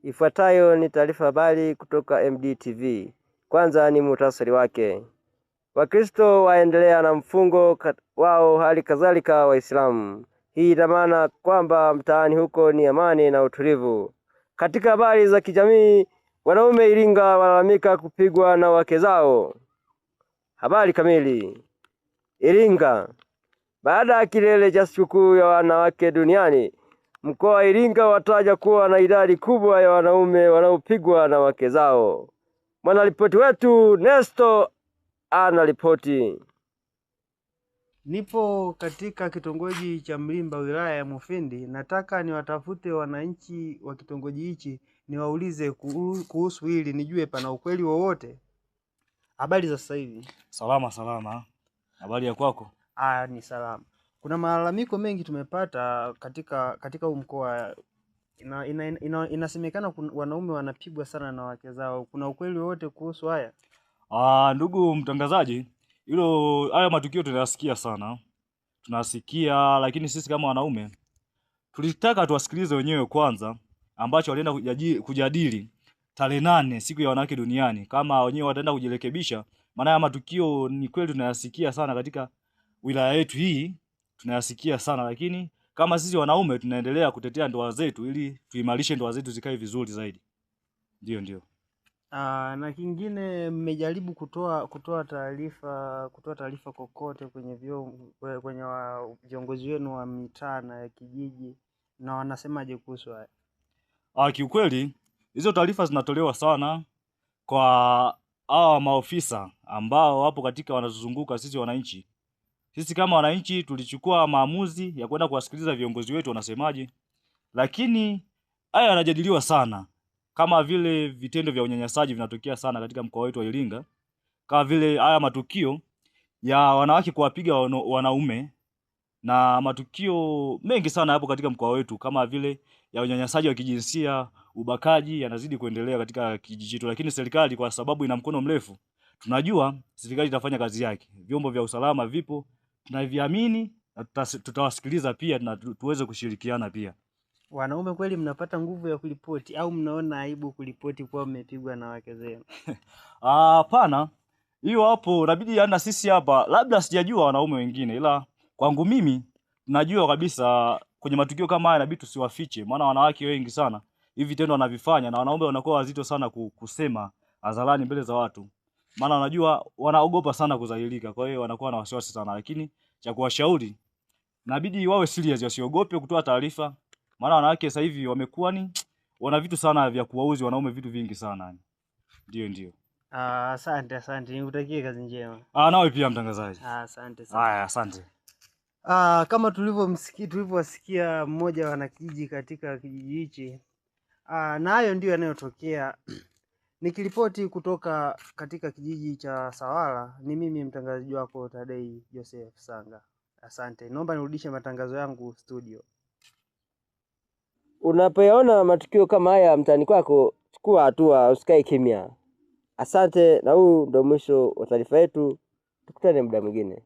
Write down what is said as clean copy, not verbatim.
Ifuatayo ni taarifa habari kutoka MDTV. Kwanza ni muhtasari wake. Wakristo waendelea na mfungo wao, hali kadhalika Waislamu. Hii ina maana kwamba mtaani huko ni amani na utulivu. Katika habari za kijamii, wanaume Iringa walalamika kupigwa na wake zao. Habari kamili. Iringa. Baada ya kilele cha sikukuu ya wanawake duniani, mkoa wa Iringa wataja kuwa na idadi kubwa ya wanaume wanaopigwa na wake zao. Mwanaripoti wetu Nesto anaripoti. Nipo katika kitongoji cha Mlimba, wilaya ya Mufindi. Nataka niwatafute wananchi wa kitongoji hichi niwaulize kuhusu hili, nijue pana ukweli wowote. Habari za sasa hivi? Salama. Habari ya kwako? Ni salama. Kuna malalamiko mengi tumepata katika mkoa. Inasemekana wanaume wanapigwa sana na wake zao. Kuna ukweli wowote kuhusu haya? Ndugu mtangazaji, haya matukio tunayasikia sana. Tunasikia, lakini sisi kama wanaume tulitaka tuwasikilize wenyewe kwanza ambacho walienda kujadili tarehe 8 siku ya wanawake duniani, kama wenyewe wataenda kujirekebisha. Maana haya matukio ni kweli tunayasikia sana katika wilaya yetu hii, tunayasikia sana, lakini kama sisi wanaume tunaendelea kutetea ndoa zetu ili tuimarishe ndoa zetu zikae vizuri zaidi. Ndio. Na kingine, mmejaribu kutoa taarifa kokote kwenye viongozi wenu wa mitaa na ya kijiji, na wanasemaje kuhusu haya? Kiukweli hizo taarifa zinatolewa sana kwa hawa maofisa ambao wapo katika wanazunguka sisi wananchi. Sisi kama wananchi tulichukua maamuzi ya kwenda kuwasikiliza viongozi wetu wanasemaje, lakini haya yanajadiliwa sana, kama vile vitendo vya unyanyasaji vinatokea sana katika mkoa wetu wa Iringa, kama vile haya matukio ya wanawake kuwapiga wanaume, na matukio mengi sana hapo katika mkoa wetu, kama vile ya unyanyasaji wa kijinsia, ubakaji yanazidi kuendelea katika kijiji chetu. Lakini serikali, kwa sababu ina mkono mrefu, tunajua serikali itafanya kazi yake. Vyombo vya usalama vipo, tunaviamini, na tutawasikiliza pia na tuweze kushirikiana pia. Wanaume kweli mnapata nguvu ya kuripoti au mnaona aibu kuripoti kwa mmepigwa na wake zenu? Hapana, hiyo hapo inabidi yana sisi hapa, labda sijajua wanaume wengine, ila kwangu mimi najua kabisa kwenye matukio kama haya inabidi tusiwafiche, maana wanawake wengi sana hivi vitendo wanavifanya, na wanaume wanakuwa wazito sana kusema hadharani mbele za watu, maana wanajua wanaogopa sana kudhalilika, kwa hiyo wanakuwa na wasiwasi sana. Lakini cha kuwashauri, inabidi wawe serious, wasiogope kutoa taarifa, maana wanawake sasa hivi wamekuwa wana vitu sana vya kuwauzi wanaume, vitu vingi sana. Ndio. Asante. Nikutakie kazi njema. Nawe pia mtangazaji. Asante sana. Haya, asante. Kama tulivyowasikia mmoja wa wanakijiji katika kijiji hichi, na hayo ndio yanayotokea. Nikiripoti kutoka katika kijiji cha Sawala, ni mimi mtangazaji wako Tadei Joseph Sanga. Asante. Naomba nirudishe matangazo yangu studio. Unapoyaona matukio kama haya mtaani kwako, chukua hatua, usikae kimya. Asante, na huu ndio mwisho wa taarifa yetu. Tukutane muda mwingine.